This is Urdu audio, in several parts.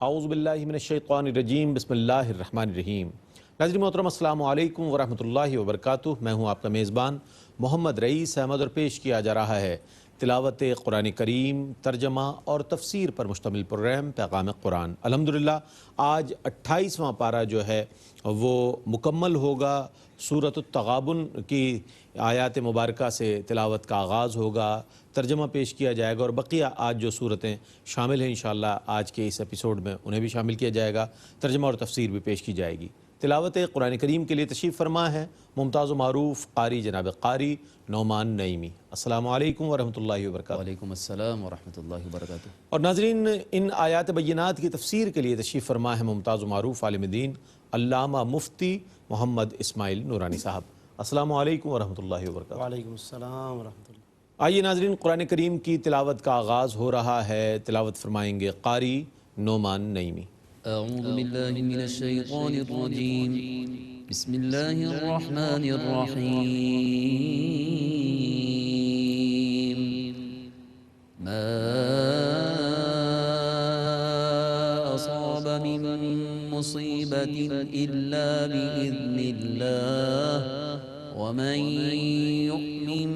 اعوذ باللہ من الشیطان الرجیم بسم اللہ الرحمن الرحیم۔ ناظرین محترم السلام علیکم ورحمۃ اللہ وبرکاتہ۔ میں ہوں آپ کا میزبان محمد رئیس احمد، اور پیش کیا جا رہا ہے تلاوت قرآن کریم، ترجمہ اور تفسیر پر مشتمل پروگرام پیغام قرآن۔ الحمدللہ آج 28واں پارہ جو ہے وہ مکمل ہوگا۔ سورۃ التغابن کی آیات مبارکہ سے تلاوت کا آغاز ہوگا، ترجمہ پیش کیا جائے گا، اور بقیہ آج جو صورتیں شامل ہیں انشاءاللہ آج کے اس ایپیسوڈ میں انہیں بھی شامل کیا جائے گا، ترجمہ اور تفسیر بھی پیش کی جائے گی۔ تلاوت قرآن کریم کے لیے تشریف فرما ہے ممتاز و معروف قاری جناب قاری نعمان نعیمی۔ السلام علیکم ورحمۃ اللہ وبرکاتہ۔ وعلیکم السلام ورحمۃ اللہ وبرکاتہ۔ اور ناظرین، ان آیات بینات کی تفسیر کے لیے تشریف فرما ہے ممتاز و معروف عالم دین علامہ مفتی محمد اسماعیل نورانی صاحب۔ السلام علیکم ورحمۃ اللہ وبرکاتہ۔ وعلیکم السلام ورحمۃ اللہ۔ آئیے ناظرین، قرآن کریم کی تلاوت کا آغاز ہو رہا ہے۔ تلاوت فرمائیں گے قاری نعمان نعیمی۔ اعوذ باللہ من الشیطان الرجیم، بسم اللہ الرحمن الرحیم۔ ما اصاب من مصیبت الا باذن اللہ، ومن یؤمن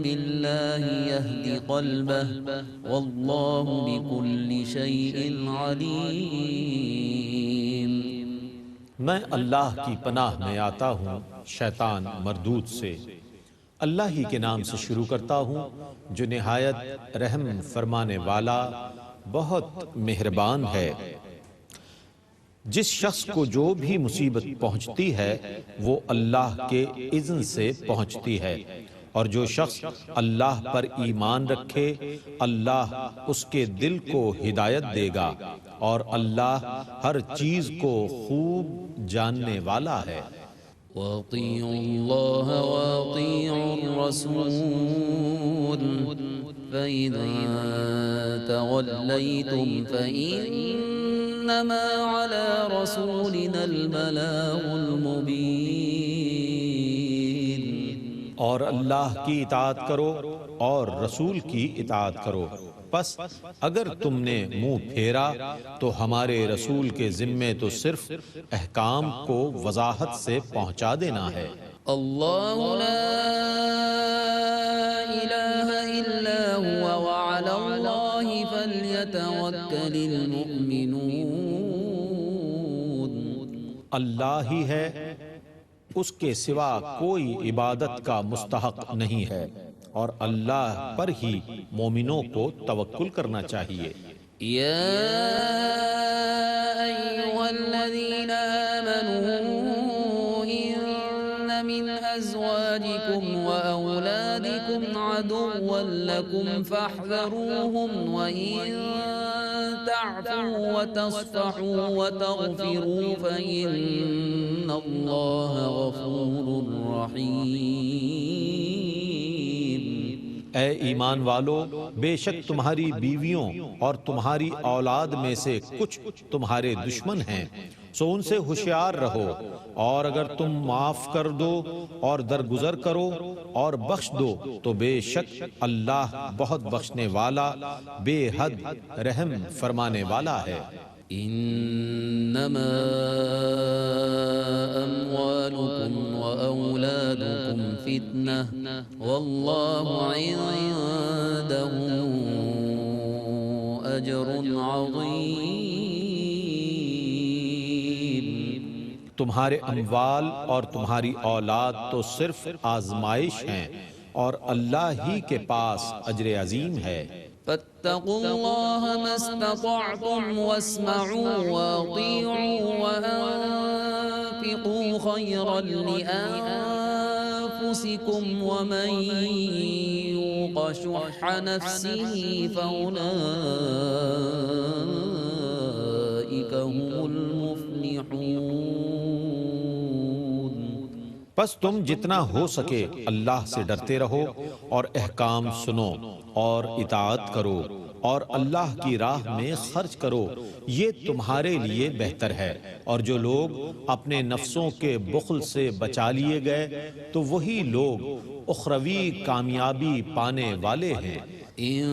باللہ یہد قلبہ، واللہ بکل شیء علیم۔ میں اللہ کی پناہ میں آتا ہوں شیطان مردود سے۔ اللہ ہی کے نام سے شروع کرتا ہوں جو نہایت رحم فرمانے والا بہت مہربان ہے۔ جس شخص کو جو بھی مصیبت پہنچتی ہے وہ اللہ کے اذن سے پہنچتی ہے، اور جو شخص اللہ پر ایمان رکھے اللہ اس کے دل کو ہدایت دے گا، اور اللہ ہر چیز کو خوب جاننے والا ہے۔ وَأَطِيعُوا اللَّهَ وَأَطِيعُوا الرَّسُولَ فَإِذَا تَوَلَّيْتُمْ فَإِنَّمَا عَلَى رَسُولِنَا الْبَلَاغُ الْمُبِينُ۔ اور اللہ کی اطاعت کرو اور رسول کی اطاعت کرو، پس اگر تم نے منہ پھیرا تو ہمارے رسول کے ذمے تو صرف احکام کو وضاحت سے پہنچا دینا ہے۔ اللہ لا الہ الا هو وعلی اللہ فلیتوکل المؤمنون۔ اللہ ہی ہے، اس کے سوا کوئی عبادت کا مستحق نہیں ہے، اور اللہ پر ہی مومنوں کو توکل کرنا چاہیے۔ یا ایھا الذین آمنوا ان من ازواجکم واولادکم عدوا لکم فاحذروہم وان تعفوا وتصفحوا وتغفروا فإن اللہ غفور رحیم۔ اے ایمان والو، بے شک تمہاری بیویوں اور تمہاری اولاد میں سے کچھ تمہارے دشمن ہیں، سو ان سے ہوشیار رہو، اور اگر تم معاف کر دو اور درگزر کرو اور بخش دو تو بے شک اللہ بہت بخشنے والا بے حد رحم فرمانے والا ہے۔ انما اموالکم واولادکم فتنہ واللہ عنده اجر عظیم۔ تمہارے اموال اور تمہاری اولاد تو صرف آزمائش ہیں، اور اللہ ہی کے پاس اجر عظیم ہے۔ فاتقوا اللہ ما استطعتم واسمعوا واطیعوا وانفقوا خیرا لانفسکم ومن یوق شح نفسه فاولئک هم المفلحون۔ پس تم جتنا ہو سکے اللہ سے ڈرتے رہو اور احکام سنو اور اطاعت کرو اور اللہ کی راہ میں خرچ کرو، یہ تمہارے لیے بہتر ہے۔ اور جو لوگ اپنے نفسوں کے بخل سے بچا لیے گئے تو وہی لوگ اخروی کامیابی پانے والے ہیں۔ إن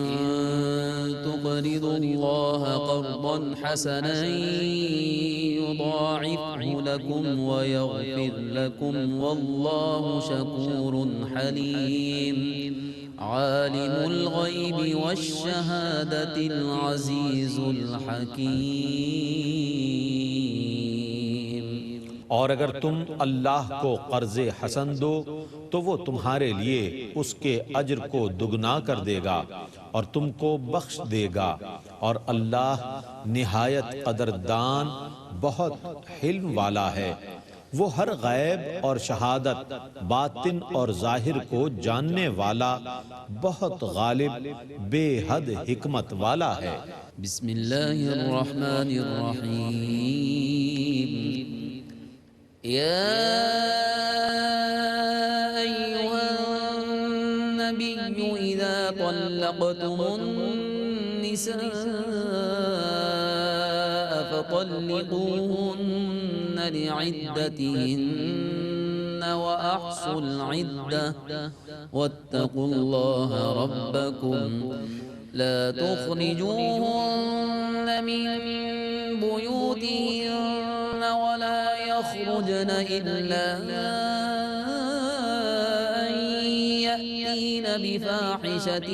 تقرضوا الله قرضا حسنا يضاعفه لكم ويغفر لكم والله شكور حليم عالم الغيب والشهادة العزيز الحكيم. اور اگر تم اللہ کو قرض حسن دو تو وہ تمہارے لیے اس کے اجر کو دگنا کر دے گا اور تم کو بخش دے گا، اور اللہ نہایت قدردان بہت حلم والا ہے. وہ ہر غیب اور شہادت، باطن اور ظاہر کو جاننے والا، بہت غالب، بے حد حکمت والا ہے. بسم الله الرحمن الرحيم. يا أيها النبي إذا طلقتم النساء فطلقوهن لعدتهن وأحصوا العدة واتقوا الله ربكم لا تخرجوهن من بيوتهن ولا يخرجن إلا أن يأتين بفاحشة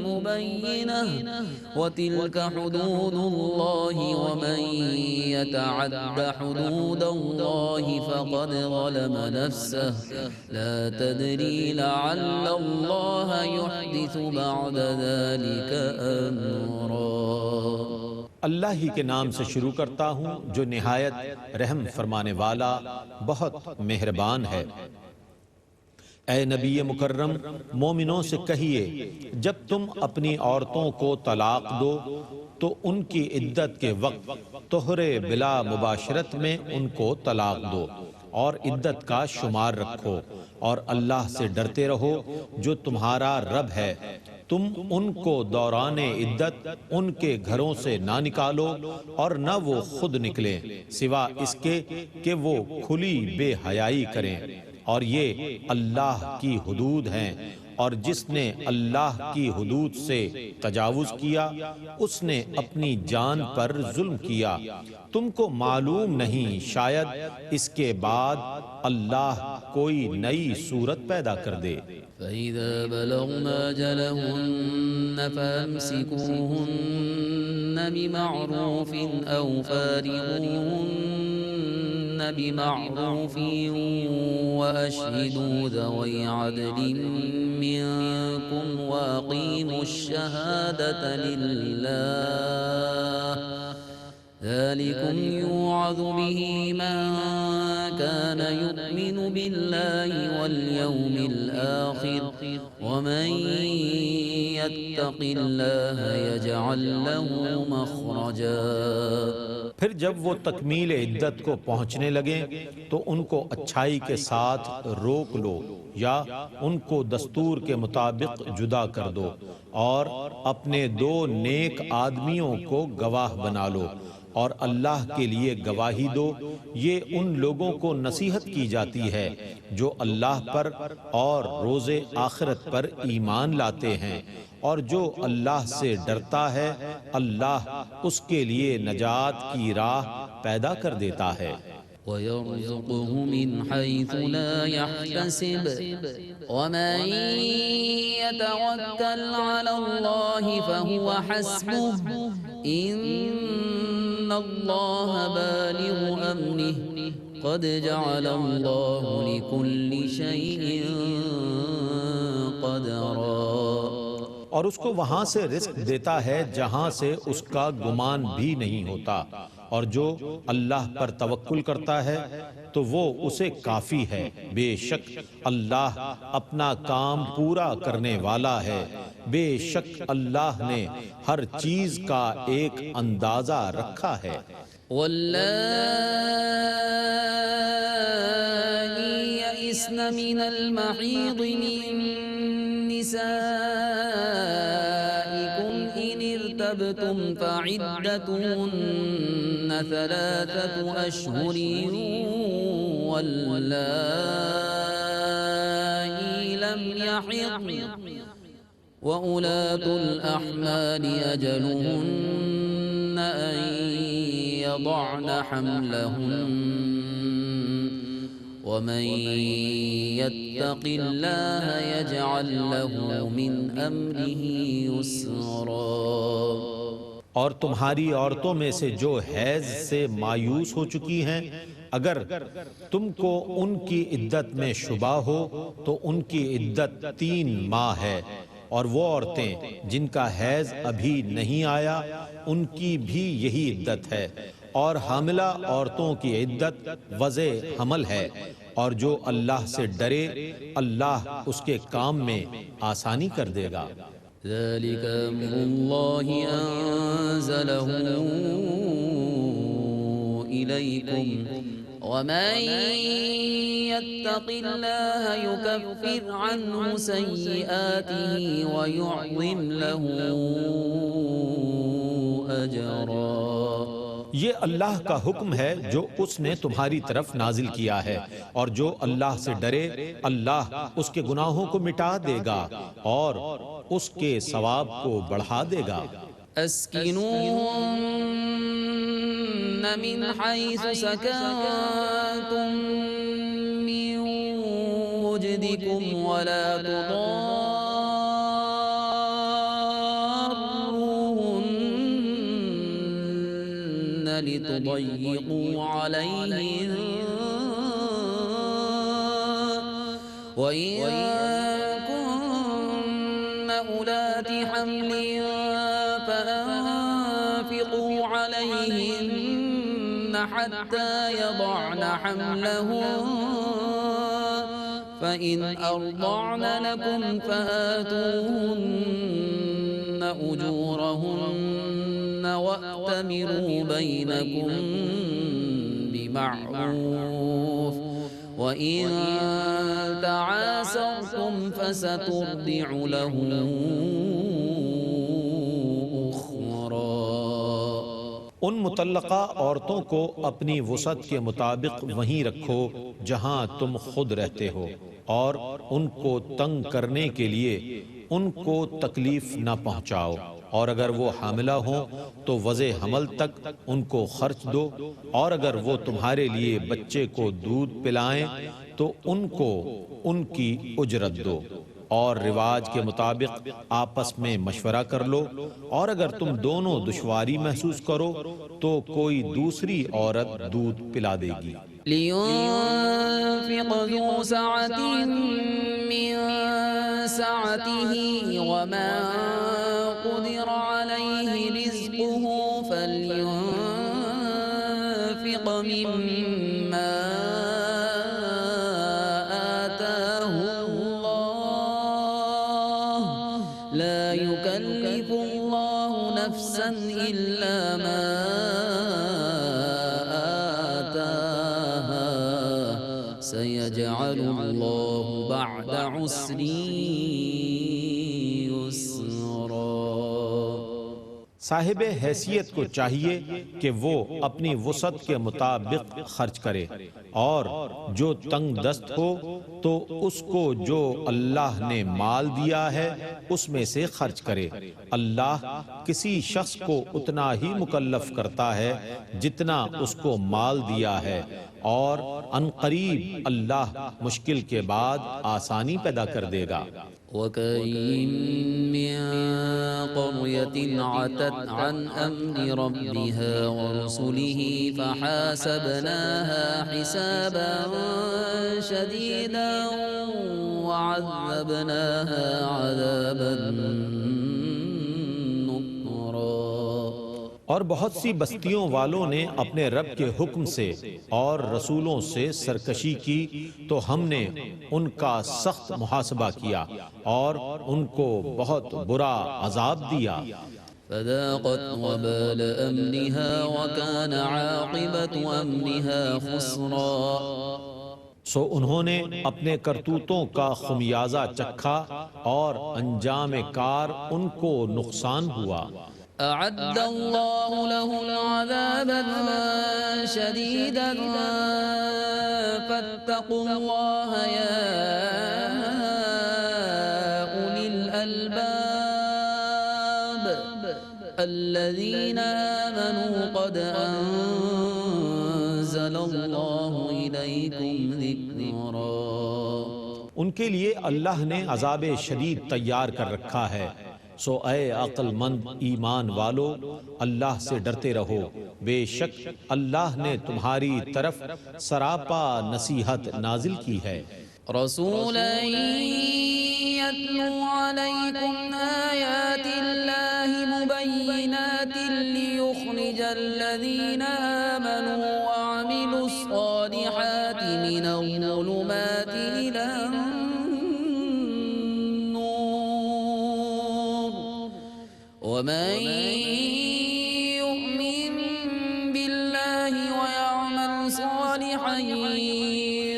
مبينة وتلك حدود الله ومن يتعد حدود الله فقد ظلم نفسه لا تدري لعل الله يحدث بعد ذلك أمرا. اللہ ہی کے نام سے شروع کرتا ہوں جو نہایت رحم فرمانے والا، بہت مہربان ہے. اے نبی مکرم، مومنوں سے کہیے جب تم اپنی عورتوں کو طلاق دو تو ان کی عدت کے وقت طہر بلا مباشرت میں ان کو طلاق دو اور عدت کا شمار رکھو، اور اللہ سے ڈرتے رہو جو تمہارا رب ہے. تم ان کو دوران عدت ان کے گھروں سے نہ نکالو اور نہ وہ خود نکلیں، سوا اس کے کہ وہ کھلی بے حیائی کریں، اور یہ اللہ کی حدود ہیں، اور جس نے اللہ کی حدود سے تجاوز کیا اس نے اپنی جان پر ظلم کیا. تم کو معلوم نہیں شاید اس کے بعد اللہ کوئی نئی صورت پیدا کر دے. فإذا بلغن أجلهن فأمسكوهن بمعروف أو فارقوهن بمعروف وأشهدوا ذوي عدل منكم وأقيموا الشهادة لله ذلكم يوعظ به من كان يؤمن بالله واليوم الآخر ومن يتق الله يجعل له مخرجا. پھر جب وہ تکمیل عدت کو پہنچنے لگیں تو ان کو اچھائی کے ساتھ روک لو یا ان کو دستور کے مطابق جدا کر دو، اور اپنے دو نیک آدمیوں کو گواہ بنا لو، اور اللہ کے لیے گواہی دو. یہ ان لوگوں کو نصیحت کی جاتی ہے جو اللہ پر اور روز آخرت پر ایمان لاتے ہیں، اور جو اللہ سے ڈرتا ہے اللہ اس کے لیے نجات کی راہ پیدا کر دیتا ہے. ويرزقه من حيث لا يحتسب ومن يتوكل على الله فهو حسبه إن الله بالغ أمره قد جعل الله لكل شيء قدرا. اور اس کو وہاں سے رزق دیتا ہے جہاں سے اس کا گمان بھی نہیں ہوتا، اور جو اللہ پر توکل کرتا ہے تو وہ اسے کافی ہے. بے شک اللہ اپنا کام پورا کرنے والا ہے. بے شک اللہ نے ہر چیز کا ایک اندازہ رکھا ہے. واللائي يئسن من المحيض من نسائكم إن ارتبتم فعدتهن 3 أشهر واللائي لم يحضن وأولاة الأحمال أجلهن أن يضعن حملهن ومن يتق الله يجعل له من أمره يسرا۔ اور تمہاری عورتوں میں سے جو حیض سے مایوس ہو چکی ہیں، اگر تم کو ان کی عدت میں شبہ ہو تو ان کی عدت 3 ماہ ہے، اور وہ عورتیں جن کا حیض ابھی نہیں آیا ان کی بھی یہی عدت ہے، اور حاملہ عورتوں کی عدت وضع حمل ہے، اور جو اللہ سے ڈرے اللہ اس کے کام میں آسانی کر دے گا۔ ذلك أمر الله أنزله إليكم ومن يتق الله يكفر عنه سيئاته ويعظم له أجرا۔ یہ اللہ کا حکم ہے جو اس نے تمہاری طرف نازل کیا ہے، اور جو اللہ سے ڈرے اللہ اس کے گناہوں کو مٹا دے گا اور اس کے ثواب کو بڑھا دے گا۔ اسکنوهن من حيث سكنتم من وجدكم ولا تضاروهن لتضيقوا عليهن وإن أولات حمل فأنفقوا عليهن حتى يضعن حملهن فإن أرضعن لكم فآتوهن أجورهن وأتمروا بينكم بمعروف وَإِن تَعَاسَرْتُمْ فَسَتُرْضِعُ لَهُ أُخْرَى۔ ان مطلقہ عورتوں کو اپنی وسعت کے مطابق وہیں رکھو جہاں تم خود رہتے ہو، اور ان کو تنگ کرنے کے لیے ان کو تکلیف نہ پہنچاؤ، اور اگر وہ حاملہ ہوں تو وضع حمل تک ان کو خرچ دو، اور اگر وہ تمہارے لیے بچے کو دودھ پلائیں تو ان کو ان کی اجرت دو، اور رواج کے مطابق آپس میں مشورہ کر لو، اور اگر تم دونوں دشواری محسوس کرو تو کوئی دوسری عورت دودھ پلا دے گی۔ لِيُنْفِقْ ذُو سَعَةٍ مِّن سَعَتِهِ وَمَن قُدِرَ عَلَيْهِ رِزْقُهُ فَلْيُنْفِقْ مِمَّا آتَاهُ اللَّهُ لَا يُكَلِّفُ اللَّهُ نَفْسًا إِلَّا مَا سَيَجْعَلُ اللَّهُ بَعْدَ عُسْرٍ يُسْرًا۔ صاحب حیثیت کو چاہیے کہ وہ اپنی وسعت کے مطابق خرچ کرے، اور جو تنگ دست ہو تو اس کو جو اللہ نے مال دیا ہے اس میں سے خرچ کرے۔ اللہ کسی شخص کو اتنا ہی مکلف کرتا ہے جتنا اس کو مال دیا ہے، اور ان قریب اللہ مشکل کے بعد آسانی پیدا کر دے گا۔ وَكَأَيِّن مِّن قَرْيَةٍ عَتَتْ عَنْ أَمْرِ رَبِّهَا وَرُسُلِهِ فَحَاسَبْنَاهَا حِسَابًا شَدِيدًا وَعَذَّبْنَاهَا عَذَابًا نُكْرًا۔ اور بہت سی بستیوں والوں نے اپنے رب کے حکم سے اور رسولوں سے سرکشی کی تو ہم نے ان کا سخت محاسبہ کیا اور ان کو بہت برا عذاب دیا۔ فذاقت وبال أمرها وكان عاقبة أمرها خسرا۔ سو انہوں نے اپنے کرتوتوں کا خمیازہ چکھا اور انجام کار ان کو نقصان ہوا۔ أعد الله لهم عذابا شديدا فاتقوا الله يا أولي الألباب۔ الذين آمنوا قد أنزل الله إليكم ذكرا ان کے لیے اللہ نے عذاب شدید تیار کر رکھا ہے، سو اے عقل مند ایمان والو اللہ سے ڈرتے رہو، بے شک اللہ نے تمہاری طرف سراپا نصیحت نازل کی ہے۔ رسولا يتلو عليكم آيات الله مبينات ليخرج الذين آمنوا وعملوا الصالحات من الظلمات إلى النور ومن يؤمن بالله ويعمل صالحا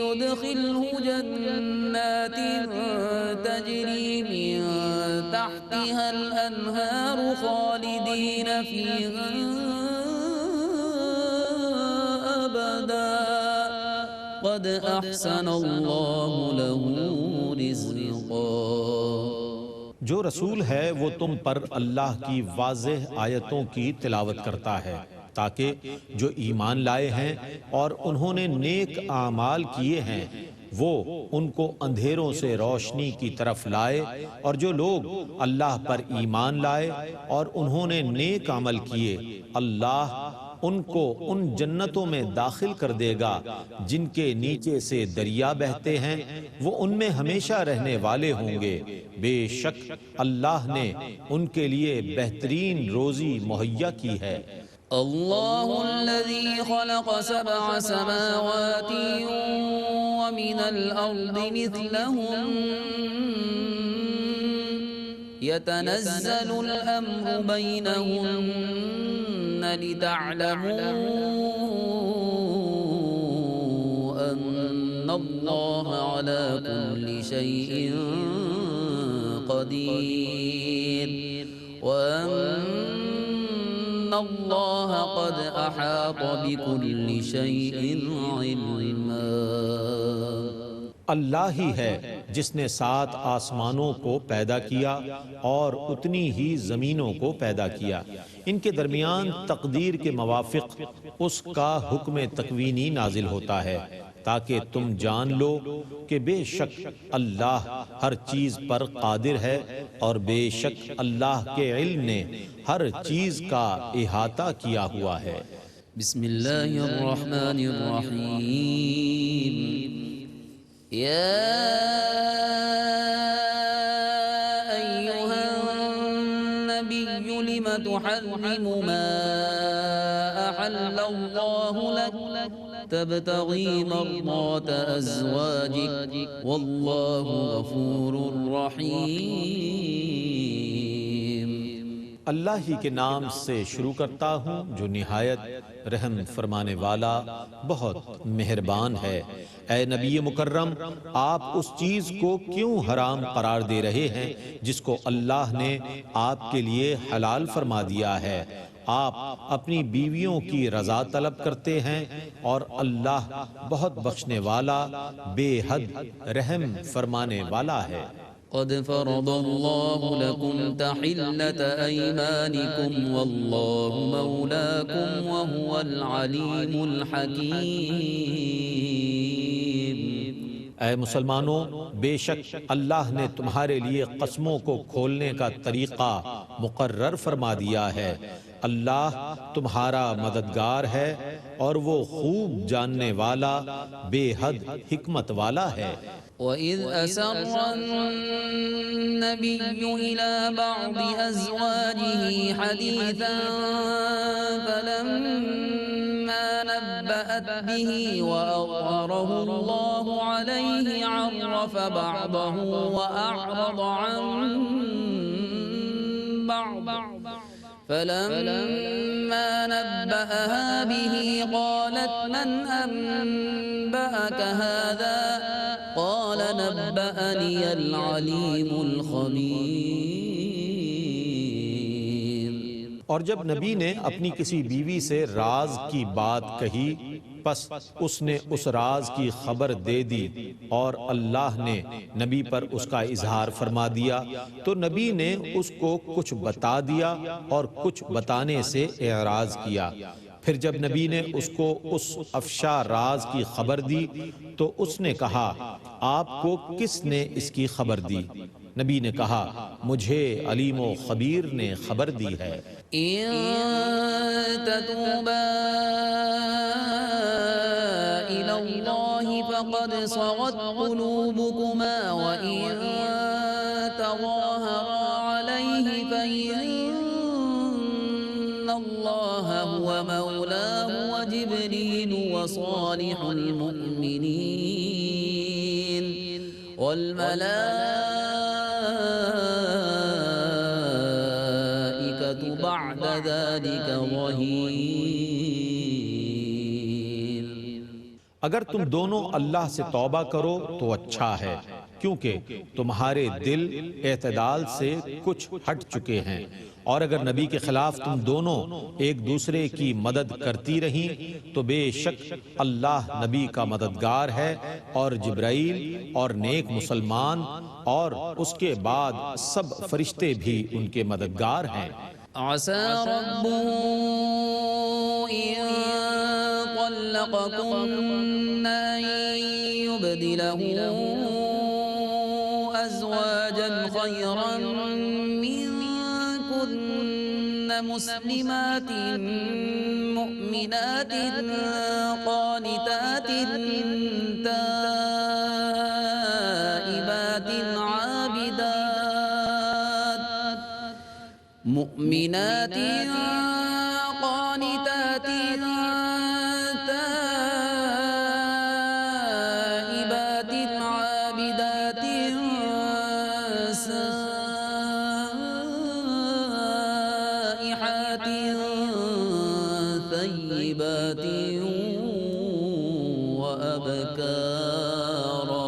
يدخله جنات تجري من تحتها الأنهار خالدين فيها أبدا قد أحسن الله له رزقا۔ جو رسول ہے وہ تم پر اللہ کی واضح آیتوں کی تلاوت کرتا ہے تاکہ جو ایمان لائے ہیں اور انہوں نے نیک اعمال کیے ہیں وہ ان کو اندھیروں سے روشنی کی طرف لائے، اور جو لوگ اللہ پر ایمان لائے اور انہوں نے نیک عمل کیے اللہ ان کو ان جنتوں میں داخل کر دے گا جن کے نیچے سے دریا بہتے ہیں، وہ ان میں ہمیشہ رہنے والے ہوں گے، بے شک اللہ نے ان کے لیے بہترین روزی مہیا کی ہے۔ الله الذي خلق 7 سماوات ومن الأرض مثلهم يتنزل الأمر بينهن لتعلموا أن الله على كل شيء قدير وأن اللہ قد احاط بكل شيء علما۔ اللہ ہی ہے جس نے 7 آسمانوں کو پیدا کیا اور اتنی ہی زمینوں کو پیدا کیا، ان کے درمیان تقدیر کے موافق اس کا حکم تکوینی نازل ہوتا ہے تاکہ تم جان لو کہ بے شک اللہ ہر چیز پر قادر ہے، اور بے شک اللہ کے علم نے ہر چیز کا احاطہ کیا ہوا ہے۔ بسم اللہ الرحمن الرحیم۔ یا ایہا النبی لم تحرم ما احل اللہ لک تبتغی مرضات ازواجک واللہ غفور رحیم۔ اللہ ہی کے نام سے شروع کرتا ہوں جو نہایت رحم فرمانے والا بہت مہربان ہے۔ اے نبی مکرم، آپ اس چیز کو کیوں حرام قرار دے رہے ہیں جس کو اللہ نے آپ کے لیے حلال فرما دیا ہے؟ آپ اپنی بیویوں کی رضا طلب کرتے ہیں اور اللہ بہت بخشنے والا بے حد رحم فرمانے والا ہے۔ قد فرض الله لكم تحلة أيمانكم والله مولاكم وهو العليم الحكيم۔ اے مسلمانوں، بے شک اللہ نے تمہارے لیے قسموں کو کھولنے کا طریقہ مقرر فرما دیا ہے، اللہ تمہارا مددگار ہے اور وہ خوب جاننے والا بے حد حکمت والا ہے۔ وَإِذْ أَسَرَّ النَّبِيُّ إِلَى بَعْضِ أَزْوَاجِهِ حَدِيثًا فَلَمَّا نَبَّأَتْ بِهِ وَأَظْهَرَهُ اللَّهُ عَلَيْهِ عَرَّفَ بَعْضَهُ وَأَعْرَضَ عَن بَعْضٍ فَلَمَّا نَبَّأَهَا بِهِ قَالَتْ مَنْ أَنبَأَكَ هَذَا قال نبأني العليم الخبير۔ اور جب نبی نے اپنی کسی بیوی سے راز کی بات کہی پس اس نے اس راز کی خبر دے دی اور اللہ نے نبی پر اس کا اظہار فرما دیا تو نبی نے اس کو کچھ بتا دیا اور کچھ بتانے سے اعراض کیا۔ پھر جب نبی نے اس کو اس افشا راز کی خبر دی تو اس نے کہا آپ کو کس نے اس کی خبر دی؟ نبی نے کہا مجھے علیم و خبیر نے خبر دی ہے۔ إن تتوبا إلى الله فقد صغت قلوبكما وإن تظاهرا عليه فإن الله هو مولاه وجبريل وصالح المؤمنين والملائكة بعد ذلك ظهير۔ اگر تم دونوں اللہ سے توبہ کرو تو اچھا ہے، کیونکہ تمہارے دل اعتدال سے کچھ ہٹ چکے ہیں، اور اگر نبی کے خلاف تم دونوں ایک دوسرے کی مدد کرتی رہیں تو بے شک اللہ نبی کا مددگار ہے اور جبرائیل اور نیک مسلمان اور اس کے بعد سب فرشتے بھی ان کے مددگار ہیں۔ عسى ربه إن طلقكن أن يبدله أزواجا خيرا منكن مسلمات مؤمنات قانتات تائبات عابدات مؤمنات قانتات تائبات عابدات سائحات ثيبات وأبكارا۔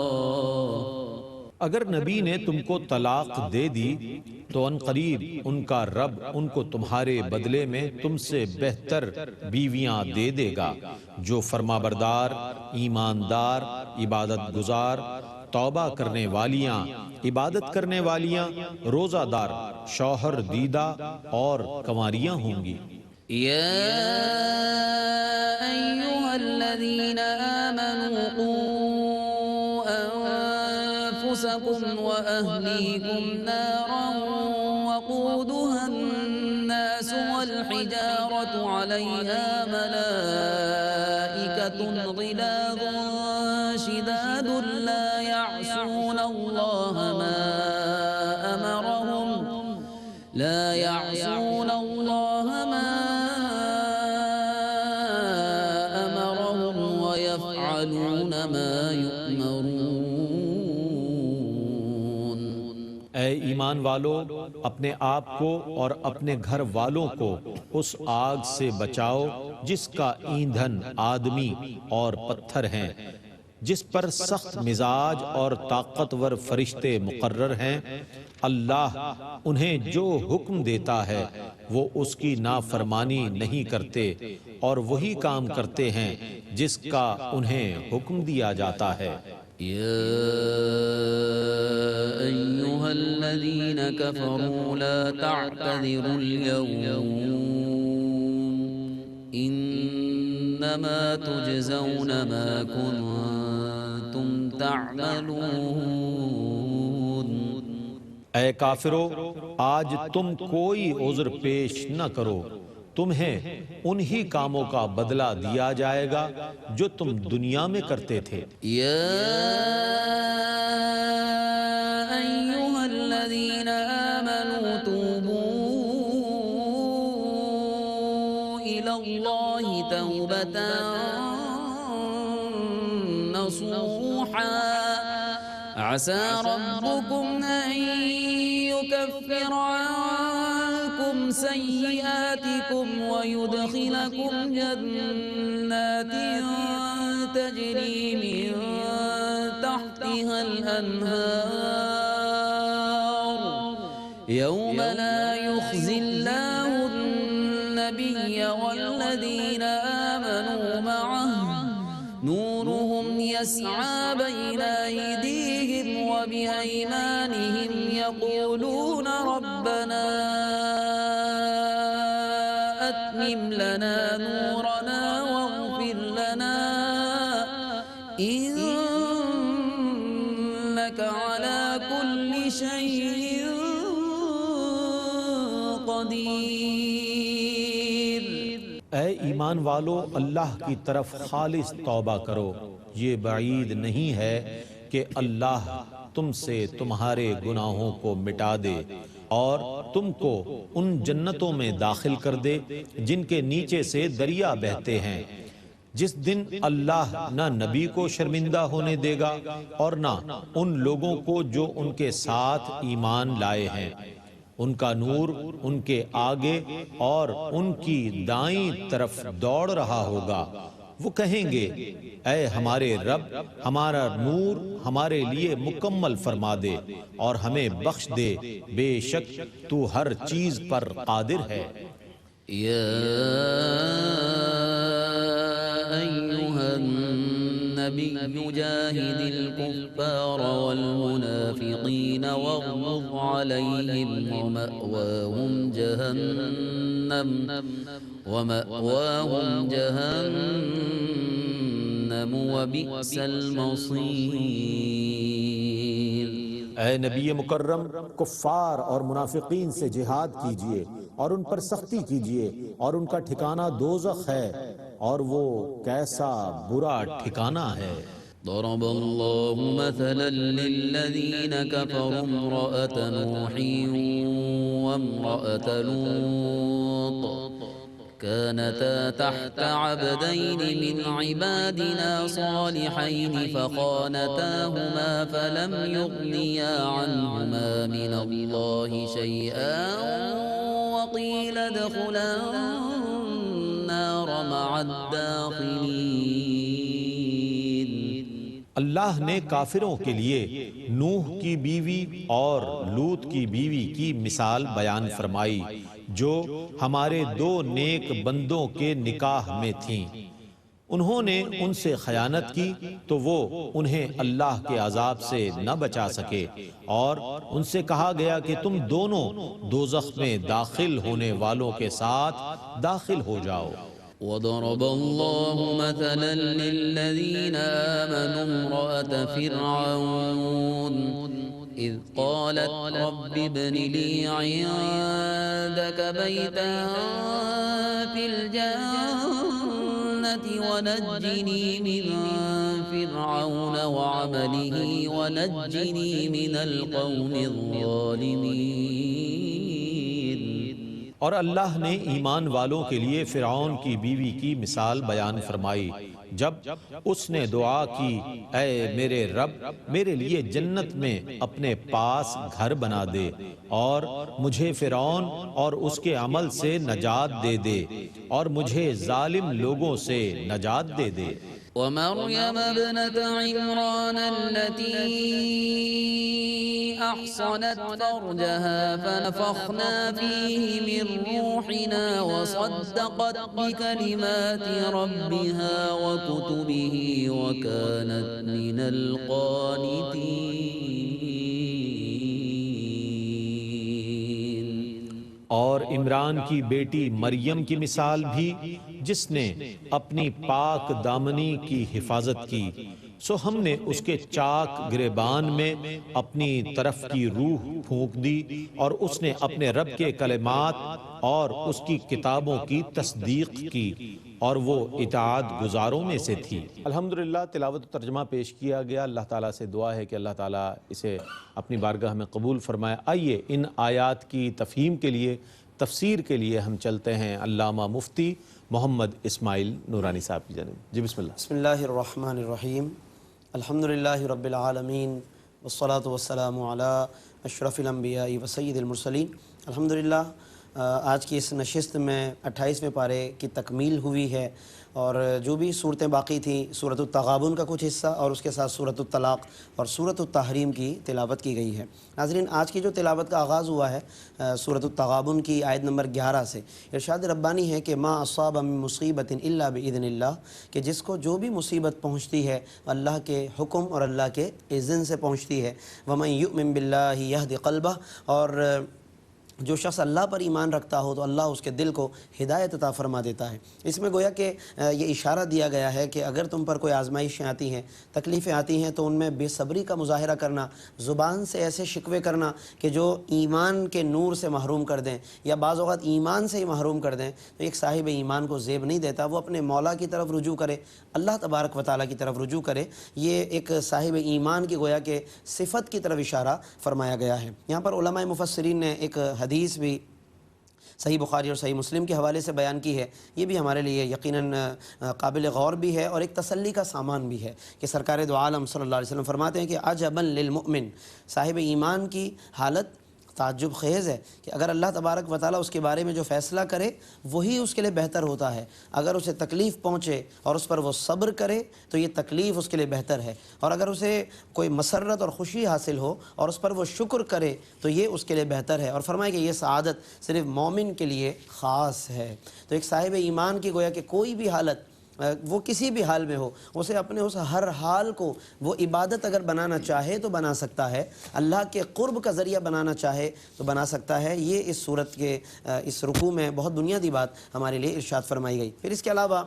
اگر نبی نے تم کو طلاق دے دی تو ان قریب ان کا رب ان کو تمہارے بدلے میں تم سے بہتر بیویاں دے دے گا جو فرما بردار، ایماندار، عبادت گزار، توبہ کرنے والیاں، عبادت کرنے والیاں، روزہ دار، شوہر دیدہ اور کنواریاں ہوں گی۔ يا أيها الذين آمنوا قوا أنفسكم وأهليكم نارا وقودها الناس والحجارة عليها ملائكة غلاظ شداد لا يعصون الله ما أمرهم ويفعلون ما يؤمرون۔ اے ایمان والو، اپنے آپ کو اور اپنے گھر والوں کو اس آگ سے بچاؤ جس کا ایندھن آدمی اور پتھر ہیں، جس پر سخت مزاج اور طاقتور فرشتے مقرر ہیں۔ اللہ انہیں جو حکم دیتا ہے وہ اس کی نافرمانی نہیں کرتے اور وہی کام کرتے ہیں جس کا انہیں حکم دیا جاتا ہے۔ يا أيها الذين كفروا لا تعتذروا اليوم إنما تجزون ما كنتم تعملون۔ اے کافرو، آج تم کوئی عذر پیش نہ کرو، تمہیں انہی کاموں کا بدلہ دیا جائے گا جو تم دنیا میں کرتے تھے۔ يا أيها الذين آمنوا توبوا إلى الله توبة نصوحا عسى ربكم أن يكفر عنكم سيئاتكم ويدخلكم جنات تجري من تحتها الأنهار يوم لا يخزي الله والذين آمنوا معه نورهم يسعى بين أيديهم وبأيمانهم يقولون ربنا أتمم لنا نورنا واغفر لنا إنك على كل شيء قدیر۔ اے ایمان والو، اللہ کی طرف خالص توبہ کرو، یہ بعید نہیں ہے کہ اللہ تم سے تمہارے گناہوں کو مٹا دے اور تم کو ان جنتوں میں داخل کر دے جن کے نیچے سے دریا بہتے ہیں، جس دن اللہ نہ نبی کو شرمندہ ہونے دے گا اور نہ ان لوگوں کو جو ان کے ساتھ ایمان لائے ہیں۔ ان کا نور ان کے آگے اور ان کی دائیں طرف دوڑ رہا ہوگا۔ وہ کہیں گے اے ہمارے رب، ہمارا نور ہمارے لیے مکمل فرما دے اور ہمیں بخش دے، بے شک تو ہر چیز پر قادر ہے۔ يا أيها النبي جاهد الكفار والمنافقين واغلظ عليهم ومأواهم جهنم وبئس المصير۔ اے نبی مکرم، کفار اور منافقین سے جہاد کیجئے اور ان پر سختی کیجئے اور ان کا ٹھکانہ دوزخ ہے اور وہ کیسا برا ٹھکانہ ہے۔ ضرب الله مثلا للذين كفروا امرأة نوح وامرأة لوط كانتا تحت عبدين من عبادنا صالحين فخانتاهما فلم يغنيا عنهما من الله شيئا وقيل ادخلا النار مع الداخلين۔ اللہ نے کافروں کے لیے نوح کی بیوی اور لوط کی بیوی کی مثال بیان فرمائی جو ہمارے دو نیک بندوں کے نکاح میں تھیں۔ انہوں نے ان سے خیانت کی تو وہ انہیں اللہ کے عذاب سے نہ بچا سکے اور ان سے کہا گیا کہ تم دونوں دوزخ میں داخل ہونے والوں کے ساتھ داخل ہو جاؤ۔ وضرب الله مثلا للذين آمنوا امرأة فرعون إذ قالت رب ابن لي عندك بيتا في الجنة ونجني من فرعون وعمله ونجني من القوم الظالمين۔ اور اللہ نے ایمان والوں کے لیے فرعون کی بیوی کی مثال بیان فرمائی جب اس نے دعا کی اے میرے رب، میرے لیے جنت میں اپنے پاس گھر بنا دے اور مجھے فرعون اور اس کے عمل سے نجات دے دے اور مجھے ظالم لوگوں سے نجات دے دے۔ ومريم ابنة عمران التي أحصنت فرجها فنفخنا فيه من روحنا وصدقت بكلمات ربها وكتبه وكانت من القانتين۔ اور عمران کی بیٹی مریم کی مثال بھی، جس نے اپنی پاک دامنی کی حفاظت کی، سو ہم نے اس کے چاک گریبان میں اپنی طرف کی روح پھونک دی اور اس نے اپنے رب کے کلمات اور اس کی کتابوں کی تصدیق کی اور وہ اطاعت گزاروں میں سے تھی۔ الحمدللہ تلاوت و ترجمہ پیش کیا گیا۔ اللہ تعالیٰ سے دعا ہے کہ اللہ تعالیٰ اسے اپنی بارگاہ میں قبول فرمائے۔ آئیے ان آیات کی تفہیم کے لیے، تفسیر کے لیے ہم چلتے ہیں علامہ مفتی محمد اسماعیل نورانی صاحب کی جانب۔ جی بسم اللہ۔ بسم اللہ الرحمن الرحیم، الحمدللہ رب العالمین والصلاة والسلام علی اشرف الانبیاء و سید المرسلین۔ الحمدللہ آج کی اس نشست میں 28ویں پارے کی تکمیل ہوئی ہے، اور جو بھی صورتیں باقی تھیں سورۃ التغابن کا کچھ حصہ اور اس کے ساتھ سورۃ الطلاق اور سورۃ التحریم کی تلاوت کی گئی ہے۔ ناظرین، آج کی جو تلاوت کا آغاز ہوا ہے سورۃ التغابن کی آیت نمبر 11 سے، ارشاد ربانی ہے کہ ما اصاب من مصیبت الا باذن اللہ، کہ جس کو جو بھی مصیبت پہنچتی ہے اللہ کے حکم اور اللہ کے اذن سے پہنچتی ہے۔ ومن یؤمن باللہ یہد قلبہ، اور جو شخص اللہ پر ایمان رکھتا ہو تو اللہ اس کے دل کو ہدایت عطا فرما دیتا ہے۔ اس میں گویا کہ یہ اشارہ دیا گیا ہے کہ اگر تم پر کوئی آزمائشیں آتی ہیں، تکلیفیں آتی ہیں، تو ان میں بے صبری کا مظاہرہ کرنا، زبان سے ایسے شکوے کرنا کہ جو ایمان کے نور سے محروم کر دیں یا بعض اوقات ایمان سے ہی محروم کر دیں، تو ایک صاحب ایمان کو زیب نہیں دیتا۔ وہ اپنے مولا کی طرف رجوع کرے، اللہ تبارک و تعالیٰ کی طرف رجوع کرے۔ یہ ایک صاحب ایمان کی گویا کہ صفت کی طرف اشارہ فرمایا گیا ہے۔ یہاں پر علماء مفسرین نے ایک حدیث بھی صحیح بخاری اور صحیح مسلم کے حوالے سے بیان کی ہے۔ یہ بھی ہمارے لیے یقیناً قابل غور بھی ہے اور ایک تسلی کا سامان بھی ہے کہ سرکار دو عالم صلی اللہ علیہ وسلم فرماتے ہیں کہ عجبا للمؤمن، صاحب ایمان کی حالت تعجب خیز ہے کہ اگر اللہ تبارک و تعالیٰ اس کے بارے میں جو فیصلہ کرے وہی اس کے لیے بہتر ہوتا ہے۔ اگر اسے تکلیف پہنچے اور اس پر وہ صبر کرے تو یہ تکلیف اس کے لیے بہتر ہے، اور اگر اسے کوئی مسرت اور خوشی حاصل ہو اور اس پر وہ شکر کرے تو یہ اس کے لیے بہتر ہے، اور فرمائے کہ یہ سعادت صرف مومن کے لیے خاص ہے۔ تو ایک صاحب ایمان کی گویا کہ کوئی بھی حالت، وہ کسی بھی حال میں ہو، اسے اپنے اس ہر حال کو وہ عبادت اگر بنانا چاہے تو بنا سکتا ہے، اللہ کے قرب کا ذریعہ بنانا چاہے تو بنا سکتا ہے۔ یہ اس صورت کے اس رکوع میں بہت بنیادی بات ہمارے لیے ارشاد فرمائی گئی۔ پھر اس کے علاوہ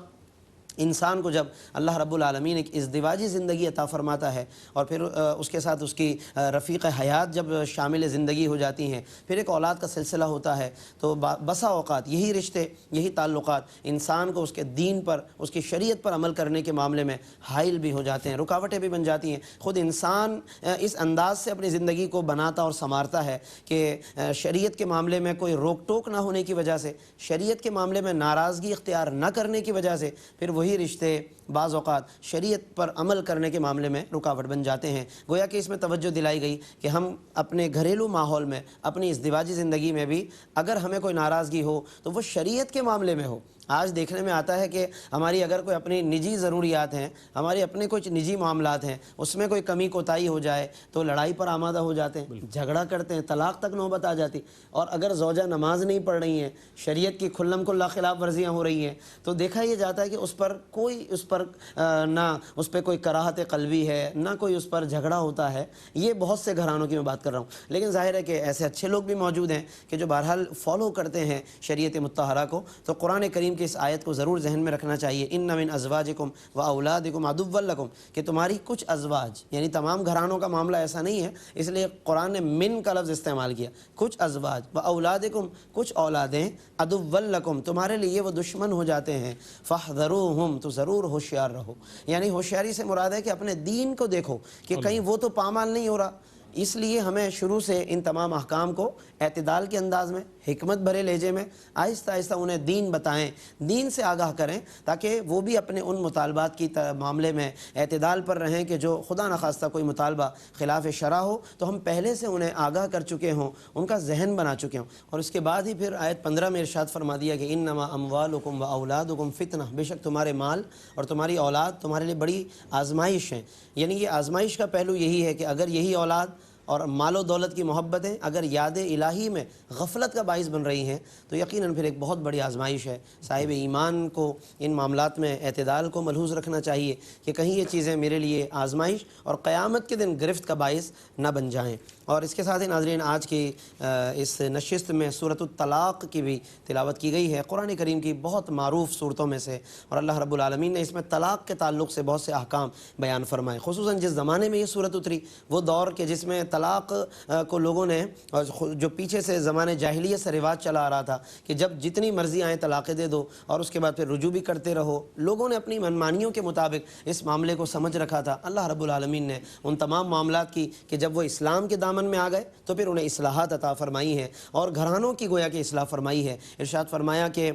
انسان کو جب اللہ رب العالمین ایک ازدواجی زندگی عطا فرماتا ہے اور پھر اس کے ساتھ اس کی رفیق حیات جب شامل زندگی ہو جاتی ہیں، پھر ایک اولاد کا سلسلہ ہوتا ہے، تو بسا اوقات یہی رشتے، یہی تعلقات انسان کو اس کے دین پر، اس کی شریعت پر عمل کرنے کے معاملے میں حائل بھی ہو جاتے ہیں، رکاوٹیں بھی بن جاتی ہیں۔ خود انسان اس انداز سے اپنی زندگی کو بناتا اور سنوارتا ہے کہ شریعت کے معاملے میں کوئی روک ٹوک نہ ہونے کی وجہ سے، شریعت کے معاملے میں ناراضگی اختیار نہ کرنے کی وجہ سے، پھر وہی رشتے بعض اوقات شریعت پر عمل کرنے کے معاملے میں رکاوٹ بن جاتے ہیں۔ گویا کہ اس میں توجہ دلائی گئی کہ ہم اپنے گھریلو ماحول میں، اپنی ازدواجی زندگی میں بھی اگر ہمیں کوئی ناراضگی ہو تو وہ شریعت کے معاملے میں ہو۔ آج دیکھنے میں آتا ہے کہ ہماری اگر کوئی اپنی نجی ضروریات ہیں، ہمارے اپنے کچھ نجی معاملات ہیں، اس میں کوئی کمی کوتاہی ہو جائے تو لڑائی پر آمادہ ہو جاتے ہیں، جھگڑا کرتے ہیں، طلاق تک نوبت آ جاتی۔ اور اگر زوجہ نماز نہیں پڑھ رہی ہیں، شریعت کی کھلم کھلا خلاف ورزیاں ہو رہی ہیں، تو دیکھا یہ جاتا ہے کہ اس پر نہ اس پہ کوئی کراہت قلبی ہے، نہ کوئی اس پر جھگڑا ہوتا ہے۔ یہ بہت سے گھرانوں کی میں بات کر رہا ہوں، لیکن ظاہر ہے کہ ایسے اچھے لوگ بھی موجود ہیں کہ جو بہرحال فالو کرتے ہیں شریعت مطہرہ کو۔ تو قرآن کریم کی اس آیت کو ضرور ذہن میں رکھنا چاہیے، ان من ازواجکم و اولادکم عدو لکم، کہ تمہاری کچھ ازواج، یعنی تمام گھرانوں کا معاملہ ایسا نہیں ہے، اس لیے قرآن نے من کا لفظ استعمال کیا۔ کچھ ازواج و اولادکم، کچھ اولادیں، عدو لکم، تمہارے لیے وہ دشمن ہو جاتے ہیں، فاحذروہم، تو ضرور ہوشیار رہو۔ یعنی ہوشیاری سے مراد ہے کہ اپنے دین کو دیکھو کہ کہیں وہ تو پامال نہیں ہو رہا۔ اس لیے ہمیں شروع سے ان تمام احکام کو اعتدال کے انداز میں، حکمت بھرے لہجے میں آہستہ آہستہ انہیں دین بتائیں، دین سے آگاہ کریں، تاکہ وہ بھی اپنے ان مطالبات کی معاملے میں اعتدال پر رہیں کہ جو خدا نخواستہ کوئی مطالبہ خلاف شرع ہو تو ہم پہلے سے انہیں آگاہ کر چکے ہوں، ان کا ذہن بنا چکے ہوں۔ اور اس کے بعد ہی پھر آیت 15 میں ارشاد فرما دیا کہ انما اموالکم و اولادکم فتنہ، بے شک تمہارے مال اور تمہاری اولاد تمہارے لیے بڑی آزمائش ہیں۔ یعنی یہ آزمائش کا پہلو یہی ہے کہ اگر یہی اولاد اور مال و دولت کی محبتیں اگر یاد الہی میں غفلت کا باعث بن رہی ہیں تو یقیناً پھر ایک بہت بڑی آزمائش ہے۔ صاحب ایمان کو ان معاملات میں اعتدال کو ملحوظ رکھنا چاہیے کہ کہیں یہ چیزیں میرے لیے آزمائش اور قیامت کے دن گرفت کا باعث نہ بن جائیں۔ اور اس کے ساتھ ہی ناظرین، آج کی اس نشست میں سورۃ الطلاق کی بھی تلاوت کی گئی ہے، قرآن کریم کی بہت معروف صورتوں میں سے، اور اللہ رب العالمین نے اس میں طلاق کے تعلق سے بہت سے احکام بیان فرمائے۔ خصوصاً جس زمانے میں یہ صورت اتری، وہ دور کہ جس میں طلاق کو لوگوں نے، جو پیچھے سے زمانے جاہلیت سے رواج چلا آ رہا تھا کہ جب جتنی مرضی آئیں طلاقیں دے دو اور اس کے بعد پھر رجوع بھی کرتے رہو، لوگوں نے اپنی منمانیوں کے مطابق اس معاملے کو سمجھ رکھا تھا۔ اللہ رب العالمین نے ان تمام معاملات کی کہ جب وہ اسلام کے دامن میں آ گئے تو پھر انہیں اصلاحات عطا فرمائی ہیں اور گھرانوں کی گویا کہ اصلاح فرمائی ہے۔ ارشاد فرمایا کہ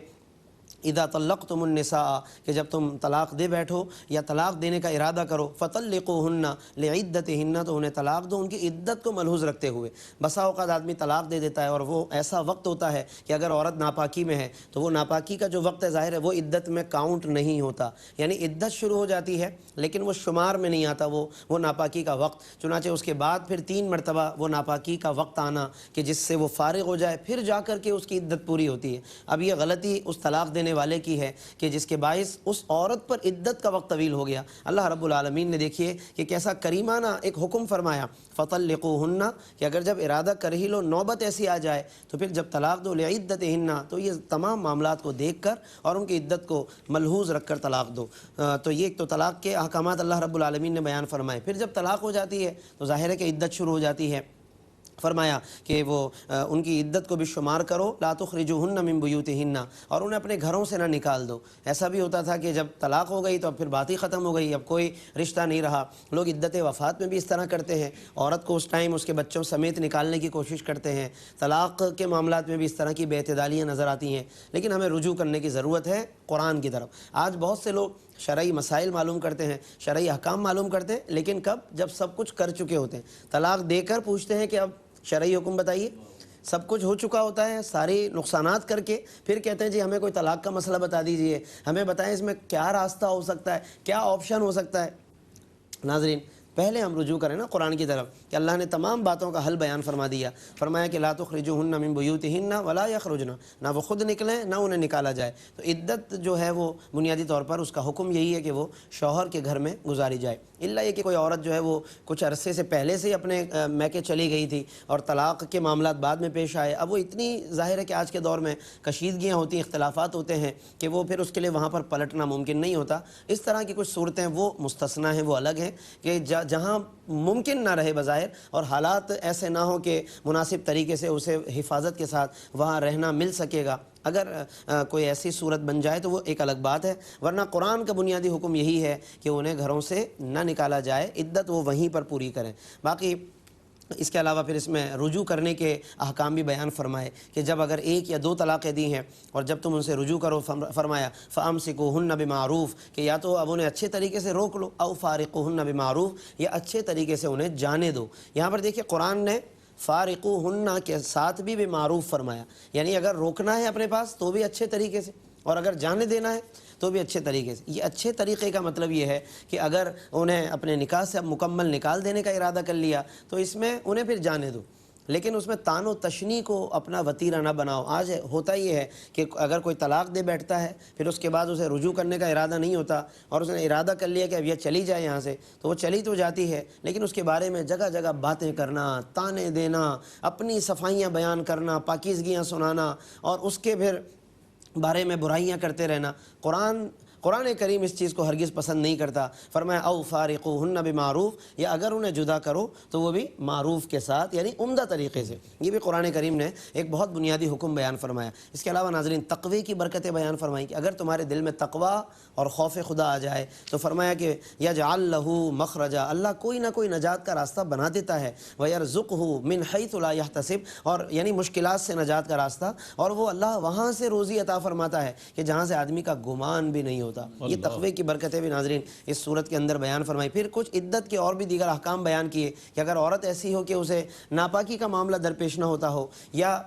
اذا طلقتم النساء کہ جب تم طلاق دے بیٹھو یا طلاق دینے کا ارادہ کرو فطلقوہن لعدتہن تو انہیں طلاق دو ان کی عدت کو ملحوظ رکھتے ہوئے۔ بسا اوقات آدمی طلاق دے دیتا ہے اور وہ ایسا وقت ہوتا ہے کہ اگر عورت ناپاکی میں ہے تو وہ ناپاکی کا جو وقت ہے ظاہر ہے وہ عدت میں کاؤنٹ نہیں ہوتا، یعنی عدت شروع ہو جاتی ہے لیکن وہ شمار میں نہیں آتا وہ ناپاکی کا وقت۔ چنانچہ اس کے بعد پھر 3 مرتبہ وہ ناپاکی کا وقت آنا کہ جس سے وہ فارغ ہو جائے پھر جا کر کے اس کی عدت پوری ہوتی ہے۔ اب یہ غلطی اس طلاق دینے والے کی ہے کہ جس کے باعث اس عورت پر عدت کا وقت طویل ہو گیا۔ اللہ رب العالمین نے دیکھیے کہ کیسا کریمانہ ایک حکم فرمایا فطلقوہن کہ اگر جب ارادہ کر ہی لو نوبت ایسی آ جائے تو پھر جب طلاق دو لعدتہن تو یہ تمام معاملات کو دیکھ کر اور ان کی عدت کو ملحوظ رکھ کر طلاق دو۔ تو یہ ایک تو طلاق کے احکامات اللہ رب العالمین نے بیان فرمائے۔ پھر جب طلاق ہو جاتی ہے تو ظاہر ہے کہ عدت شروع ہو جاتی ہے۔ فرمایا کہ وہ ان کی عدت کو بھی شمار کرو لا تخرجوہن من بیوتہن اور انہیں اپنے گھروں سے نہ نکال دو۔ ایسا بھی ہوتا تھا کہ جب طلاق ہو گئی تو اب پھر بات ہی ختم ہو گئی، اب کوئی رشتہ نہیں رہا۔ لوگ عدت وفات میں بھی اس طرح کرتے ہیں، عورت کو اس ٹائم اس کے بچوں سمیت نکالنے کی کوشش کرتے ہیں۔ طلاق کے معاملات میں بھی اس طرح کی بے اعتدالیاں نظر آتی ہیں، لیکن ہمیں رجوع کرنے کی ضرورت ہے قرآن کی طرف۔ آج بہت سے لوگ شرعی مسائل معلوم کرتے ہیں، شرعی احکام معلوم کرتے ہیں، لیکن کب؟ جب سب کچھ کر چکے ہوتے ہیں۔ طلاق دے کر پوچھتے ہیں کہ اب شرعی حکم بتائیے، سب کچھ ہو چکا ہوتا ہے، ساری نقصانات کر کے پھر کہتے ہیں جی ہمیں کوئی طلاق کا مسئلہ بتا دیجئے، ہمیں بتائیں اس میں کیا راستہ ہو سکتا ہے، کیا آپشن ہو سکتا ہے۔ ناظرین پہلے ہم رجوع کریں نا قرآن کی طرف کہ اللہ نے تمام باتوں کا حل بیان فرما دیا۔ فرمایا کہ لا تخرجوہن من بیوتہن ولا یخرجن، نہ وہ خود نکلیں نہ انہیں نکالا جائے۔ تو عدت جو ہے وہ بنیادی طور پر اس کا حکم یہی ہے کہ وہ شوہر کے گھر میں گزاری جائے، الا یہ کہ کوئی عورت جو ہے وہ کچھ عرصے سے پہلے سے اپنے میکے چلی گئی تھی اور طلاق کے معاملات بعد میں پیش آئے۔ اب وہ اتنی ظاہر ہے کہ آج کے دور میں کشیدگیاں ہوتی ہیں، اختلافات ہوتے ہیں کہ وہ پھر اس کے لیے وہاں پر پلٹنا ممکن نہیں ہوتا۔ اس طرح کی کچھ صورتیں وہ مستثنیٰ ہیں، وہ الگ ہیں کہ جہاں ممکن نہ رہے بظاہر اور حالات ایسے نہ ہوں کہ مناسب طریقے سے اسے حفاظت کے ساتھ وہاں رہنا مل سکے گا، اگر کوئی ایسی صورت بن جائے تو وہ ایک الگ بات ہے، ورنہ قرآن کا بنیادی حکم یہی ہے کہ انہیں گھروں سے نہ نکالا جائے، عدت وہ وہیں پر پوری کریں۔ باقی اس کے علاوہ پھر اس میں رجوع کرنے کے احکام بھی بیان فرمائے کہ جب اگر 1 یا 2 طلاقیں دی ہیں اور جب تم ان سے رجوع کرو، فرمایا فَأَمْسِكُوهُنَّ بِمَعْرُوفٍ کہ یا تو اب انہیں اچھے طریقے سے روک لو، او فارقوهن بِمَعْرُوفٍ یا اچھے طریقے سے انہیں جانے دو۔ یہاں پر دیکھیے قرآن نے فارقوہن کے ساتھ بھی بمعروف فرمایا، یعنی اگر روکنا ہے اپنے پاس تو بھی اچھے طریقے سے اور اگر جانے دینا ہے تو بھی اچھے طریقے سے۔ یہ اچھے طریقے کا مطلب یہ ہے کہ اگر انہیں اپنے نکاح سے اب مکمل نکال دینے کا ارادہ کر لیا تو اس میں انہیں پھر جانے دو، لیکن اس میں تان و تشنیع کو اپنا وتیرہ نہ بناؤ۔ آج ہوتا یہ ہے کہ اگر کوئی طلاق دے بیٹھتا ہے پھر اس کے بعد اسے رجوع کرنے کا ارادہ نہیں ہوتا اور اس نے ارادہ کر لیا کہ اب یہ چلی جائے یہاں سے، تو وہ چلی تو جاتی ہے لیکن اس کے بارے میں جگہ جگہ باتیں کرنا، تانے دینا، اپنی صفائیاں بیان کرنا، پاکیزگیاں سنانا اور اس کے پھر بارے میں برائیاں کرتے رہنا، قرآن کریم اس چیز کو ہرگز پسند نہیں کرتا۔ فرمایا او فارقوہن بمعروف یا اگر انہیں جدا کرو تو وہ بھی معروف کے ساتھ یعنی عمدہ طریقے سے۔ یہ بھی قرآن کریم نے ایک بہت بنیادی حکم بیان فرمایا۔ اس کے علاوہ ناظرین تقوی کی برکتیں بیان فرمائی کہ اگر تمہارے دل میں تقوی اور خوف خدا آ جائے تو فرمایا کہ یجعل لہ مخرجا، اللہ کوئی نہ کوئی نجات کا راستہ بنا دیتا ہے، ویرزقہ من حیث لا یحتسب اور یعنی مشکلات سے نجات کا راستہ، اور وہ اللہ وہاں سے روزی عطا فرماتا ہے کہ جہاں سے آدمی کا گمان بھی نہیں ہوتا۔ یہ تقوی کی برکتیں بھی ناظرین اس صورت کے اندر بیان فرمائی۔ پھر کچھ عدت کے اور بھی دیگر احکام بیان کیے کہ اگر عورت ایسی ہو کہ اسے ناپاکی کا معاملہ درپیش نہ ہوتا ہو یا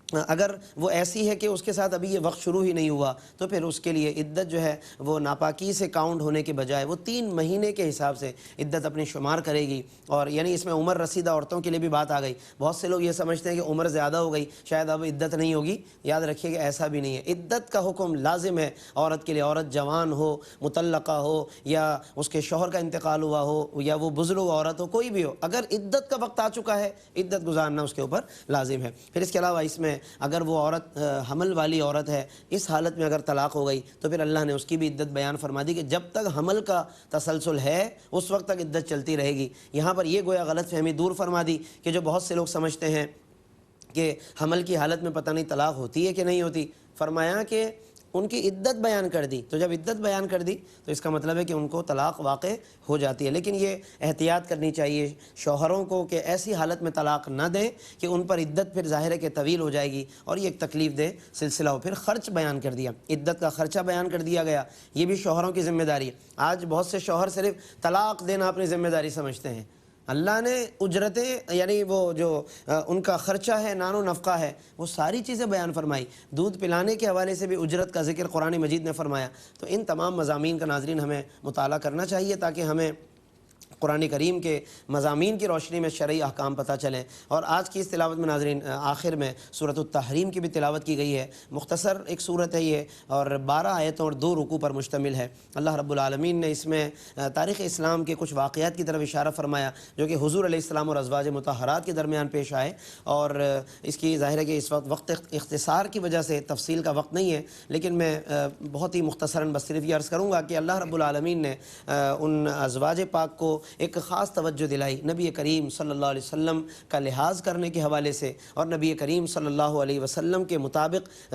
اگر وہ ایسی ہے کہ اس کے ساتھ ابھی یہ وقت شروع ہی نہیں ہوا تو پھر اس کے لیے عدت جو ہے وہ ناپاکی سے کاؤنٹ ہونے کے بجائے وہ 3 مہینے کے حساب سے عدت اپنی شمار کرے گی۔ اور یعنی اس میں عمر رسیدہ عورتوں کے لیے بھی بات آ گئی۔ بہت سے لوگ یہ سمجھتے ہیں کہ عمر زیادہ ہو گئی شاید اب عدت نہیں ہوگی، یاد رکھیے کہ ایسا بھی نہیں ہے۔ عدت کا حکم لازم ہے عورت کے لیے، عورت جوان ہو، مطلقہ ہو یا اس کے شوہر کا انتقال ہوا ہو یا وہ بزرگ عورت ہو، کوئی بھی ہو، اگر عدت کا وقت آ چکا ہے عدت گزارنا اس کے اوپر لازم ہے۔ پھر اس کے علاوہ اس میں اگر وہ عورت حمل والی عورت ہے، اس حالت میں اگر طلاق ہو گئی تو پھر اللہ نے اس کی بھی عدت بیان فرما دی کہ جب تک حمل کا تسلسل ہے اس وقت تک عدت چلتی رہے گی۔ یہاں پر یہ گویا غلط فہمی دور فرما دی کہ جو بہت سے لوگ سمجھتے ہیں کہ حمل کی حالت میں پتہ نہیں طلاق ہوتی ہے کہ نہیں ہوتی۔ فرمایا کہ ان کی عدت بیان کر دی، تو جب عدت بیان کر دی تو اس کا مطلب ہے کہ ان کو طلاق واقع ہو جاتی ہے۔ لیکن یہ احتیاط کرنی چاہیے شوہروں کو کہ ایسی حالت میں طلاق نہ دیں کہ ان پر عدت پھر ظاہر ہے کہ طویل ہو جائے گی اور یہ ایک تکلیف دہ سلسلہ ہو۔ پھر خرچ بیان کر دیا، عدت کا خرچہ بیان کر دیا گیا، یہ بھی شوہروں کی ذمہ داری ہے۔ آج بہت سے شوہر صرف طلاق دینا اپنی ذمہ داری سمجھتے ہیں۔ اللہ نے اجرتیں یعنی وہ جو ان کا خرچہ ہے، نان و نفقہ ہے، وہ ساری چیزیں بیان فرمائی۔ دودھ پلانے کے حوالے سے بھی اجرت کا ذکر قرآن مجید نے فرمایا۔ تو ان تمام مضامین کا ناظرین ہمیں مطالعہ کرنا چاہیے تاکہ ہمیں قرآن کریم کے مضامین کی روشنی میں شرعی احکام پتہ چلیں۔ اور آج کی اس تلاوت میں ناظرین آخر میں سورۃ التحریم کی بھی تلاوت کی گئی ہے۔ مختصر ایک سورت ہے یہ اور 12 آیتوں اور 2 رکوع پر مشتمل ہے۔ اللہ رب العالمین نے اس میں تاریخ اسلام کے کچھ واقعات کی طرف اشارہ فرمایا جو کہ حضور علیہ السلام اور ازواج مطہرات کے درمیان پیش آئے، اور اس کی ظاہر ہے کہ اس وقت اختصار کی وجہ سے تفصیل کا وقت نہیں ہے، لیکن میں بہت ہی مختصراً بس صرف یہ عرض کروں گا کہ اللہ رب العالمین نے ان ازواج پاک کو ایک خاص توجہ دلائی نبی کریم صلی اللہ علیہ وسلم کا لحاظ کرنے کے حوالے سے، اور نبی کریم صلی اللہ علیہ وسلم کے مطابق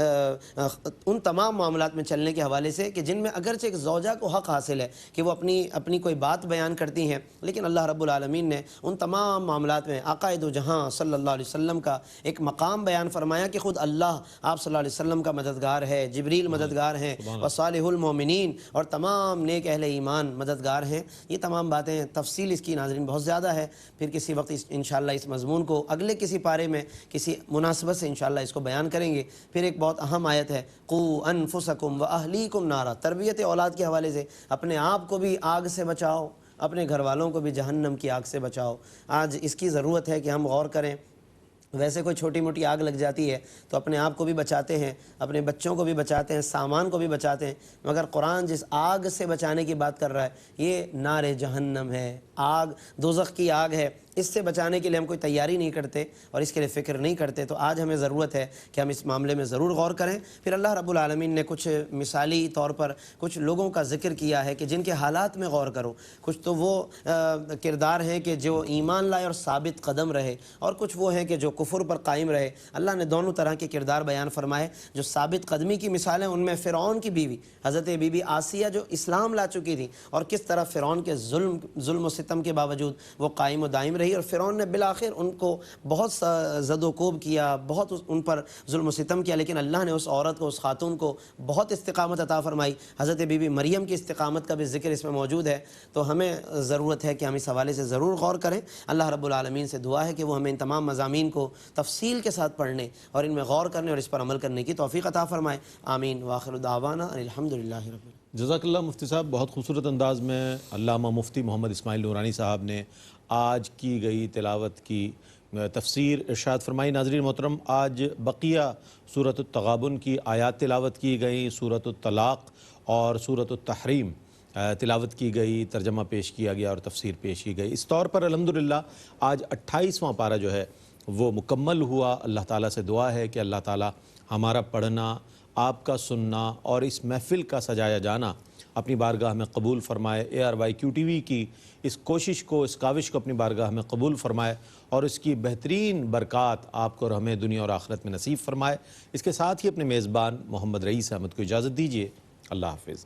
ان تمام معاملات میں چلنے کے حوالے سے کہ جن میں اگرچہ ایک زوجہ کو حق حاصل ہے کہ وہ اپنی کوئی بات بیان کرتی ہیں، لیکن اللہ رب العالمین نے ان تمام معاملات میں آقا دو جہاں صلی اللہ علیہ وسلم کا ایک مقام بیان فرمایا کہ خود اللہ آپ صلی اللہ علیہ وسلم کا مددگار ہے، جبریل مددگار ہیں، وصالح المومنین اور تمام نیک اہل ایمان مددگار ہیں۔ یہ تمام باتیں تفصیل اس کی ناظرین بہت زیادہ ہے، پھر کسی وقت انشاءاللہ اس مضمون کو اگلے کسی پارے میں کسی مناسبت سے انشاءاللہ اس کو بیان کریں گے۔ پھر ایک بہت اہم آیت ہے قُوا أَنفُسَكُمْ وَأَهْلِيكُمْ نَارًا، تربیت اولاد کے حوالے سے اپنے آپ کو بھی آگ سے بچاؤ، اپنے گھر والوں کو بھی جہنم کی آگ سے بچاؤ۔ آج اس کی ضرورت ہے کہ ہم غور کریں۔ ویسے کوئی چھوٹی موٹی آگ لگ جاتی ہے تو اپنے آپ کو بھی بچاتے ہیں، اپنے بچوں کو بھی بچاتے ہیں، سامان کو بھی بچاتے ہیں، مگر قرآن جس آگ سے بچانے کی بات کر رہا ہے یہ نار جہنم ہے، آگ دوزخ کی آگ ہے۔ اس سے بچانے کے لیے ہم کوئی تیاری نہیں کرتے اور اس کے لیے فکر نہیں کرتے، تو آج ہمیں ضرورت ہے کہ ہم اس معاملے میں ضرور غور کریں۔ پھر اللہ رب العالمین نے کچھ مثالی طور پر کچھ لوگوں کا ذکر کیا ہے کہ جن کے حالات میں غور کرو۔ کچھ تو وہ کردار ہیں کہ جو ایمان لائے اور ثابت قدم رہے، اور کچھ وہ ہیں کہ جو کفر پر قائم رہے۔ اللہ نے دونوں طرح کے کردار بیان فرمائے۔ جو ثابت قدمی کی مثالیں ان میں فرعون کی بیوی حضرت بی بی آسیہ جو اسلام لا چکی تھی، اور کس طرح فرعون کے ظلم و ستم کے باوجود وہ قائم و دائم رہی، اور فرعون نے بالآخر ان کو بہت زد و کوب کیا، بہت ان پر ظلم و ستم کیا، لیکن اللہ نے اس عورت کو، اس خاتون کو بہت استقامت عطا فرمائی۔ حضرت بی بی مریم کی استقامت کا بھی ذکر اس میں موجود ہے۔ تو ہمیں ضرورت ہے کہ ہم اس حوالے سے ضرور غور کریں۔ اللہ رب العالمین سے دعا ہے کہ وہ ہمیں ان تمام مضامین کو تفصیل کے ساتھ پڑھنے اور ان میں غور کرنے اور اس پر عمل کرنے کی توفیق عطا فرمائے۔ آمین وآخر دعوانا ان الحمدللہ رب العالمین۔ جزاک اللہ مفتی صاحب، بہت خوبصورت انداز میں علامہ مفتی محمد اسماعیل نورانی صاحب نے آج کی گئی تلاوت کی تفسیر ارشاد فرمائی۔ ناظرین محترم، آج بقیہ سورۃ التغابن کی آیات تلاوت کی گئی، سورۃ الطلاق اور سورۃ التحریم تلاوت کی گئی، ترجمہ پیش کیا گیا اور تفسیر پیش کی گئی۔ اس طور پر الحمدللہ آج 28واں پارہ جو ہے وہ مکمل ہوا۔ اللہ تعالیٰ سے دعا ہے کہ اللہ تعالیٰ ہمارا پڑھنا، آپ کا سننا اور اس محفل کا سجایا جانا اپنی بارگاہ میں قبول فرمائے۔ ARYQTV کی اس کوشش کو، اس کاوش کو اپنی بارگاہ میں قبول فرمائے اور اس کی بہترین برکات آپ کو اور ہمیں دنیا اور آخرت میں نصیب فرمائے۔ اس کے ساتھ ہی اپنے میزبان محمد رئیس احمد کو اجازت دیجیے۔ اللہ حافظ۔